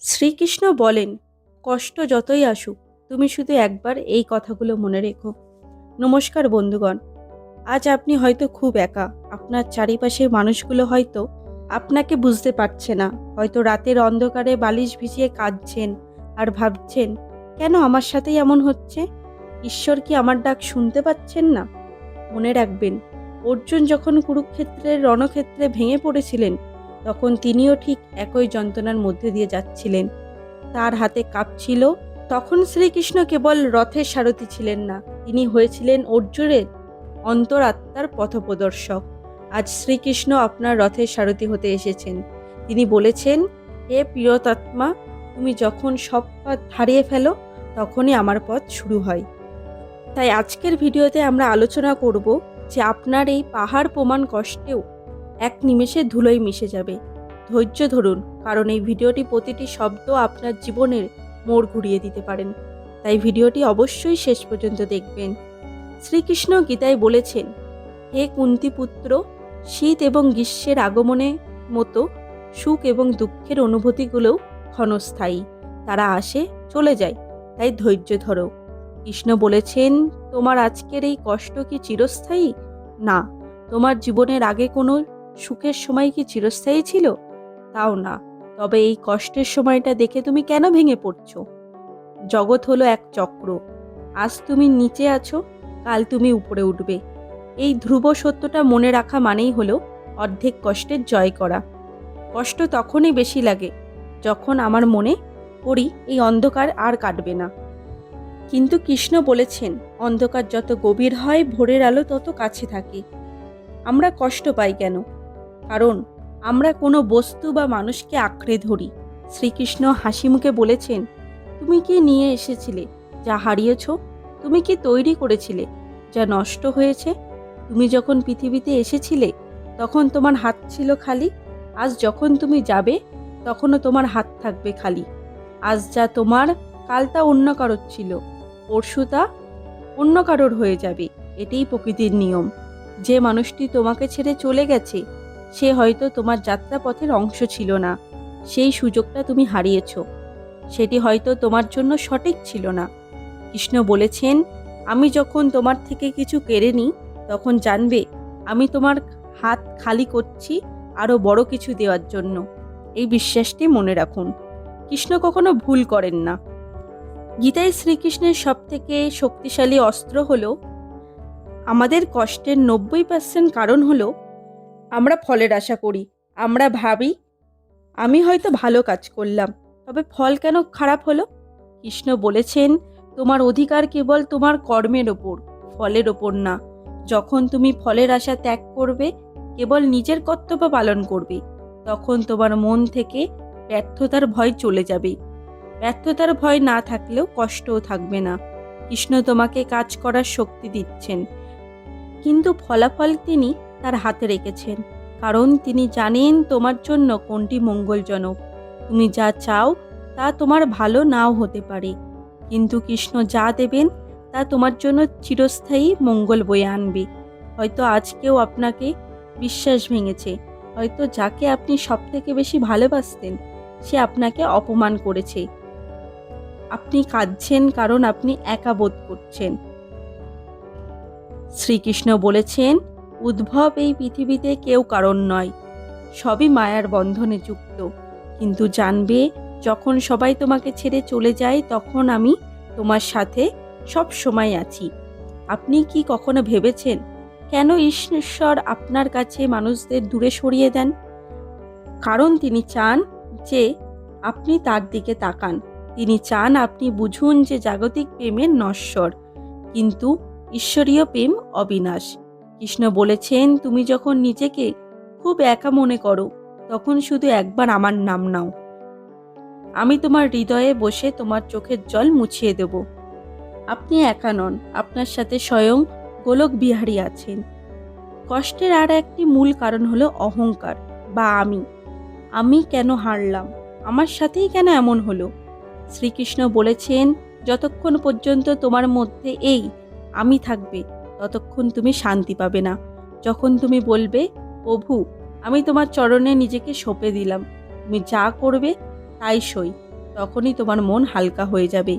শ্রীকৃষ্ণ বলেন, কষ্ট যতই আসুক তুমি শুধু একবার এই কথাগুলো মনে রেখো। নমস্কার বন্ধুগণ। আজ আপনি হয়তো খুব একা। আপনার চারিপাশের মানুষগুলো হয়তো আপনাকে বুঝতে পারছে না। হয়তো রাতের অন্ধকারে বালিশ ভিজিয়ে কাঁদছেন আর ভাবছেন, কেন আমার সাথেই এমন হচ্ছে? ঈশ্বর কি আমার ডাক শুনতে পাচ্ছেন না? মনে রাখবেন, অর্জুন যখন কুরুক্ষেত্রের রণক্ষেত্রে ভেঙে পড়েছিলেন, তখন তিনিও ঠিক একই যন্ত্রণার মধ্যে দিয়ে যাচ্ছিলেন। তার হাতে কাঁপছিল। তখন শ্রীকৃষ্ণ কেবল রথের সারথি ছিলেন না, তিনি হয়েছিলেন অর্জুনের অন্তরাত্মার পথপ্রদর্শক। আজ শ্রীকৃষ্ণ আপনার রথের সারথি হতে এসেছেন। তিনি বলেছেন, হে প্রিয়তাত্মা, তুমি যখন সব পথ হারিয়ে ফেলো, তখনই আমার পথ শুরু হয়। তাই আজকের ভিডিওতে আমরা আলোচনা করব যে আপনার এই পাহাড় প্রমাণ কষ্টেও এক নিমেষে ধুলোয় মিশে যাবে। ধৈর্য ধরুন, কারণ এই ভিডিওটি প্রতিটি শব্দ আপনার জীবনের মোড় ঘুরিয়ে দিতে পারেন। তাই ভিডিওটি অবশ্যই শেষ পর্যন্ত দেখবেন। শ্রীকৃষ্ণ গীতায় বলেছেন, হে কুন্তিপুত্র, শীত এবং গ্রীষ্মের আগমনের মতো সুখ এবং দুঃখের অনুভূতিগুলোও ক্ষণস্থায়ী। তারা আসে, চলে যায়, তাই ধৈর্য ধরো। কৃষ্ণ বলেছেন, তোমার আজকের এই কষ্ট কি চিরস্থায়ী? না। তোমার জীবনের আগে কোনো সুখের সময় কি চিরস্থায়ী ছিল? তাও না। তবে এই কষ্টের সময়টা দেখে তুমি কেন ভেঙে পড়ছো? জগৎ হলো এক চক্র। আজ তুমি নিচে আছো, কাল তুমি উপরে উঠবে। এই ধ্রুব সত্যটা মনে রাখা মানেই হলো অর্ধেক কষ্টের জয় করা। কষ্ট তখনই বেশি লাগে যখন আমার মনে করি এই অন্ধকার আর কাটবে না। কিন্তু কৃষ্ণ বলেছেন, অন্ধকার যত গভীর হয় ভোরের আলো তত কাছে থাকে। আমরা কষ্ট পাই কেন? কারণ আমরা কোনো বস্তু বা মানুষকে আঁকড়ে ধরি। শ্রীকৃষ্ণ হাসি মুখে বলেছেন, তুমি কি নিয়ে এসেছিলে যা হারিয়েছ? তুমি কি তৈরি করেছিলে যা নষ্ট হয়েছে? তুমি যখন পৃথিবীতে এসেছিলে তখন তোমার হাত ছিল খালি। আজ যখন তুমি যাবে তখনও তোমার হাত থাকবে খালি। আজ যা তোমার, কাল তা অন্য কারোর ছিল, পরশু তা অন্য কারোর হয়ে যাবে। এটাই প্রকৃতির নিয়ম। যে মানুষটি তোমাকে ছেড়ে চলে গেছে, সে হয়তো তোমার যাত্রাপথের অংশ ছিল না। সেই সুযোগটা তুমি হারিয়েছ। সেটি হয়তো তোমার জন্য সঠিক ছিল না। কৃষ্ণ বলেছেন, আমি যখন তোমার থেকে কিছু কেড়ে নিই, তখন জানবে আমি তোমার হাত খালি করছি আরও বড় কিছু দেওয়ার জন্য। এই বিশ্বাসটি মনে রাখুন। কৃষ্ণ কখনো ভুল করেন না। গীতায় শ্রীকৃষ্ণের সবথেকে শক্তিশালী অস্ত্র হলো, আমাদের কষ্টের 90% কারণ হলো আমরা ফলের আশা করি। আমরা ভাবি, আমি হয়তো ভালো কাজ করলাম, তবে ফল কেন খারাপ হলো? কৃষ্ণ বলেছেন, তোমার অধিকার কেবল তোমার কর্মের ওপর, ফলের ওপর না। যখন তুমি ফলের আশা ত্যাগ করবে, কেবল নিজের কর্তব্য পালন করবে, তখন তোমার মন থেকে ব্যর্থতার ভয় চলে যাবে। ব্যর্থতার ভয় না থাকলেও কষ্টও থাকবে না। কৃষ্ণ তোমাকে কাজ করার শক্তি দিচ্ছেন, কিন্তু ফলাফল তিনি তার হাতে রেখেছেন, কারণ তিনি জানেন তোমার জন্য কোনটি মঙ্গলজনক। তুমি যা চাও তা তোমার ভালো নাও হতে পারে, কিন্তু কৃষ্ণ যা দেবেন তা তোমার জন্য চিরস্থায়ী মঙ্গল বয়ে আনবে। হয়তো আজকেও আপনাকে বিশ্বাস ভেঙেছে, হয়তো যাকে আপনি সবথেকে বেশি ভালোবাসতেন সে আপনাকে অপমান করেছে। আপনি কাঁদছেন কারণ আপনি একা বোধ করছেন। শ্রীকৃষ্ণ বলেছেন, উদ্ভব এই পৃথিবীতে কেউ কারণ নয়, সবই মায়ার বন্ধনে যুক্ত। কিন্তু জানবে, যখন সবাই তোমাকে ছেড়ে চলে যায় তখন আমি তোমার সাথে সব সময় আছি। আপনি কি কখনো ভেবেছেন কেন ঈশ্বর আপনার কাছে মানুষদের দূরে সরিয়ে দেন? কারণ তিনি চান যে আপনি তার দিকে তাকান। তিনি চান আপনি বুঝুন যে জাগতিক প্রেমের নশ্বর, কিন্তু ঈশ্বরীয় প্রেম অবিনাশ। কৃষ্ণ বলেছেন, তুমি যখন নিজেকে খুব একা মনে করো, তখন শুধু একবার আমার নাম নাও। আমি তোমার হৃদয়ে বসে তোমার চোখের জল মুছিয়ে দেব। আপনি একা নন, আপনার সাথে স্বয়ং গোলক বিহারী আছেন। কষ্টের আর একটি মূল কারণ হলো অহংকার বা আমি কেন হারলাম, আমার সাথেই কেন এমন হলো? শ্রীকৃষ্ণ বলেছেন, যতক্ষণ পর্যন্ত তোমার মধ্যে এই আমি থাকবে, ততক্ষণ তুমি শান্তি পাবে না। যখন তুমি বলবে, প্রভু, আমি তোমার চরণে নিজেকে সঁপে দিলাম, তুমি যা করবে তাই সই, তখনই তোমার মন হালকা হয়ে যাবে।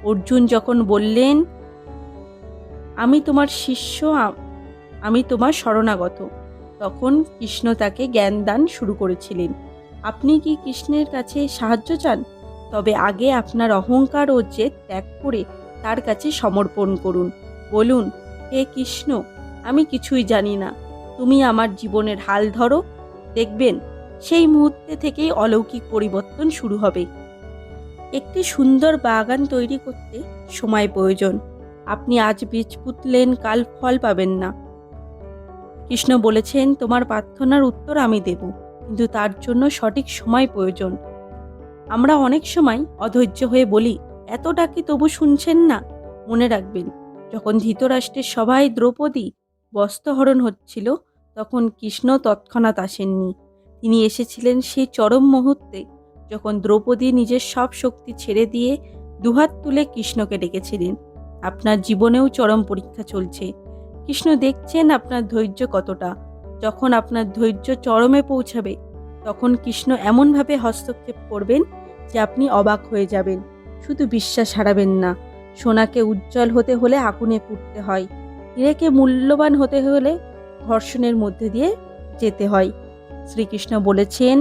অর্জুন যখন বললেন, আমি তোমার শিষ্য, আমি তোমার শরণাগত, তখন কৃষ্ণ তাকে জ্ঞান দান শুরু করেছিলেন। আপনি কি কৃষ্ণের কাছে সাহায্য চান? তবে আগে আপনার অহংকার ও জেদ ত্যাগ করে তার কাছে সমর্পণ করুন। বলুন, হে কৃষ্ণ, আমি কিছুই জানি না, তুমি আমার জীবনের হাল ধরো। দেখবেন সেই মুহূর্তে থেকেই অলৌকিক পরিবর্তন শুরু হবে। একটি সুন্দর বাগান তৈরি করতে সময় প্রয়োজন। আপনি আজ বীজ পুঁতলেন, কাল ফল পাবেন না। কৃষ্ণ বলেছেন, তোমার প্রার্থনার উত্তর আমি দেব, কিন্তু তার জন্য সঠিক সময় প্রয়োজন। আমরা অনেক সময় অধৈর্য হয়ে বলি, এতটা কি তবু শুনছেন না? মনে রাখবেন, যখন ধৃতরাষ্ট্রের সভায় দ্রৌপদী বস্ত্রহরণ হচ্ছিল, তখন কৃষ্ণ তৎক্ষণাৎ আসেননি। তিনি এসেছিলেন সেই চরম মুহূর্তে, যখন দ্রৌপদী নিজের সব শক্তি ছেড়ে দিয়ে দুহাত তুলে কৃষ্ণকে ডেকেছিলেন। আপনার জীবনেও চরম পরীক্ষা চলছে। কৃষ্ণ দেখছেন আপনার ধৈর্য কতটা। যখন আপনার ধৈর্য চরমে পৌঁছাবে, তখন কৃষ্ণ এমনভাবে হস্তক্ষেপ করবেন যে আপনি অবাক হয়ে যাবেন। শুধু বিশ্বাস হারাবেন না। সোনাকে উজ্জ্বল হতে হলে আগুনে পুড়তে হয়, হীরেকে মূল্যবান হতে হলে ঘর্ষণের মধ্যে দিয়ে যেতে হয়। শ্রীকৃষ্ণ বলেছেন,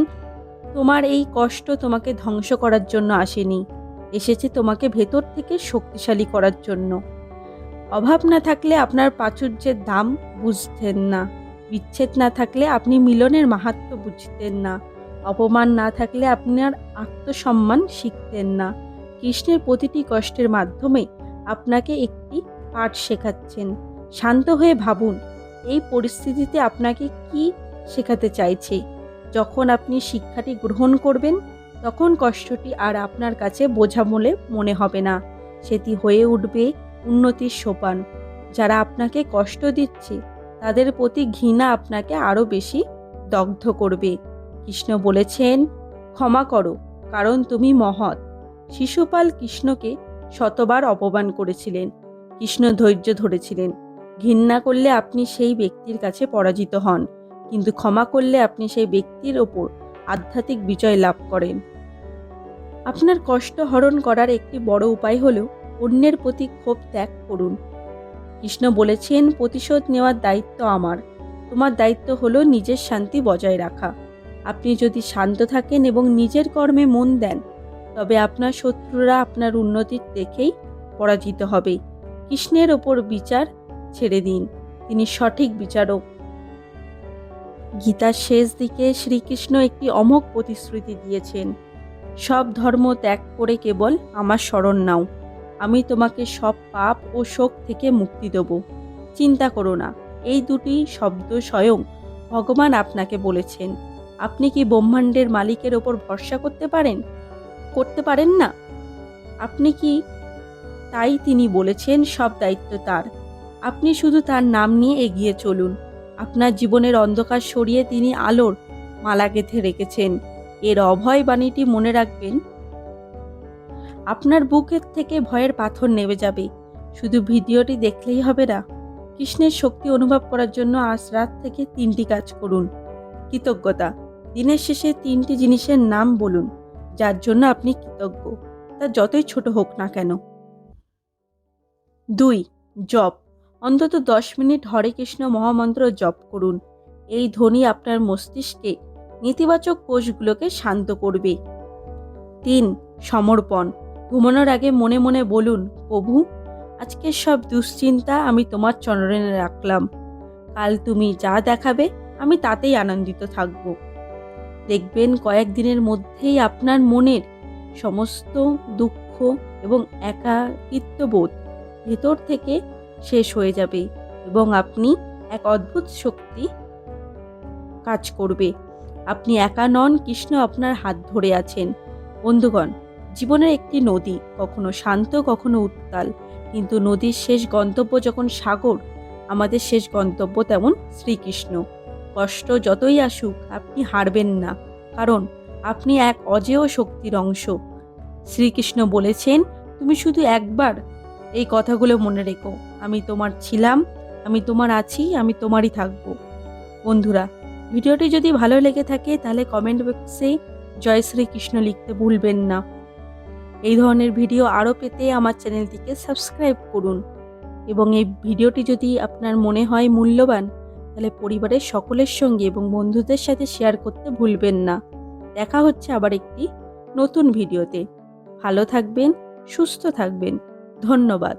তোমার এই কষ্ট তোমাকে ধ্বংস করার জন্য আসেনি, এসেছে তোমাকে ভেতর থেকে শক্তিশালী করার জন্য। অভাব না থাকলে আপনার প্রাচুর্যের দাম বুঝতেন না। বিচ্ছেদ না থাকলে আপনি মিলনের মাহাত্ম্য বুঝতেন না। অপমান না থাকলে আপনার আত্মসম্মান শিখতেন না। কৃষ্ণের প্রতিটি কষ্টের মাধ্যমে আপনাকে একটি পাঠ শেখাচ্ছেন। শান্ত হয়ে ভাবুন, এই পরিস্থিতিতে আপনাকে কি শেখাতে চাইছে। যখন আপনি শিক্ষাটি গ্রহণ করবেন, তখন কষ্টটি আর আপনার কাছে বোঝা বলে মনে হবে না। সেটি হয়ে উঠবে উন্নতির সোপান। যারা আপনাকে কষ্ট দিচ্ছে, তাদের প্রতি ঘৃণা আপনাকে আরও বেশি দগ্ধ করবে। কৃষ্ণ বলেছেন, ক্ষমা করো, কারণ তুমি মহৎ। শিশুপাল কৃষ্ণকে শতবার অপমান করেছিলেন। কৃষ্ণ ধৈর্য ধরেছিলেন। ঘৃণা করলে আপনি সেই ব্যক্তির কাছে পরাজিত হন, কিন্তু ক্ষমা করলে আপনি সেই ব্যক্তির ওপর আধ্যাত্মিক বিজয় লাভ করেন। আপনার কষ্ট হরণ করার একটি বড় উপায় হল অন্যের প্রতি ক্ষোভ ত্যাগ করুন। কৃষ্ণ বলেছেন, প্রতিশোধ নেওয়ার দায়িত্ব আমার, তোমার দায়িত্ব হলো নিজের শান্তি বজায় রাখা। আপনি যদি শান্ত থাকেন এবং নিজের কর্মে মন দেন, তবে আপনার শত্রুরা আপনার উন্নতির দেখেই পরাজিত হবে। কৃষ্ণের ওপর বিচার ছেড়ে দিন, তিনি সঠিক বিচারক। গীতার শেষ দিকে শ্রীকৃষ্ণ একটি অমোঘ প্রতিশ্রুতি দিয়েছেন, সব ধর্ম ত্যাগ করে কেবল আমার শরণ নাও, আমি তোমাকে সব পাপ ও শোক থেকে মুক্তি দেব। চিন্তা করো না, এই দুটি শব্দ স্বয়ং ভগবান আপনাকে বলেছেন। আপনি কি ব্রহ্মাণ্ডের মালিকের ওপর ভরসা করতে পারেন না? আপনি কি? তাই তিনি বলেছেন, সব দায়িত্ব তার। আপনি শুধু তার নাম নিয়ে এগিয়ে চলুন। আপনার জীবনের অন্ধকার সরিয়ে তিনি আলোর মালা গেঁথে রেখেছেন। এর অভয় বাণীটি মনে রাখবেন, আপনার বুকের থেকে ভয়ের পাথর নেমে যাবে। শুধু ভিডিওটি দেখলেই হবে না, কৃষ্ণের শক্তি অনুভব করার জন্য আজ রাত থেকে 3টি কাজ করুন। কৃতজ্ঞতা। দিনের শেষে 3টি জিনিসের নাম বলুন যার জন্য আপনি কৃতজ্ঞ, তা যতই ছোট হোক না কেন। 2. জপ। অন্তত 10 মিনিট হরে কৃষ্ণ মহামন্ত্র জপ করুন। এই ধ্বনি আপনার মস্তিষ্কে নেতিবাচক কোষগুলোকে শান্ত করবে। 3. সমর্পণ। ঘুমানোর আগে মনে মনে বলুন, প্রভু, আজকের সব দুশ্চিন্তা আমি তোমার চরণে রাখলাম। কাল তুমি যা দেখাবে আমি তাতেই আনন্দিত থাকব। দেখবেন কয়েকদিনের মধ্যেই আপনার মনের সমস্ত দুঃখ এবং একাকিত্ববোধ ভেতর থেকে শেষ হয়ে যাবে এবং আপনি এক অদ্ভুত শক্তি কাজ করবে। আপনি একা নন, কৃষ্ণ আপনার হাত ধরে আছেন। বন্ধুগণ, জীবনের একটি নদী কখনো শান্ত, কখনো উত্তাল, কিন্তু নদীর শেষ গন্তব্য যখন সাগর, আমাদের শেষ গন্তব্য তেমন শ্রীকৃষ্ণ। কষ্ট যতই আসুক আপনি হারবেন না, কারণ আপনি এক অজেয় শক্তির অংশ। শ্রীকৃষ্ণ বলেছেন, তুমি শুধু একবার এই কথাগুলো মনে রেখো, আমি তোমার ছিলাম, আমি তোমার আছি, আমি তোমারই থাকবো। বন্ধুরা, ভিডিওটি যদি ভালো লেগে থাকে তাহলে কমেন্ট বক্সে জয় শ্রীকৃষ্ণ লিখতে ভুলবেন না। এই ধরনের ভিডিও আরও পেতে আমার চ্যানেলটিকে সাবস্ক্রাইব করুন এবং এই ভিডিওটি যদি আপনার মনে হয় মূল্যবান তাহলে পরিবারের সকলের সঙ্গে এবং বন্ধুদের সাথে শেয়ার করতে ভুলবেন না। দেখা হচ্ছে আবার একটি নতুন ভিডিওতে। ভালো থাকবেন, সুস্থ থাকবেন। ধন্যবাদ।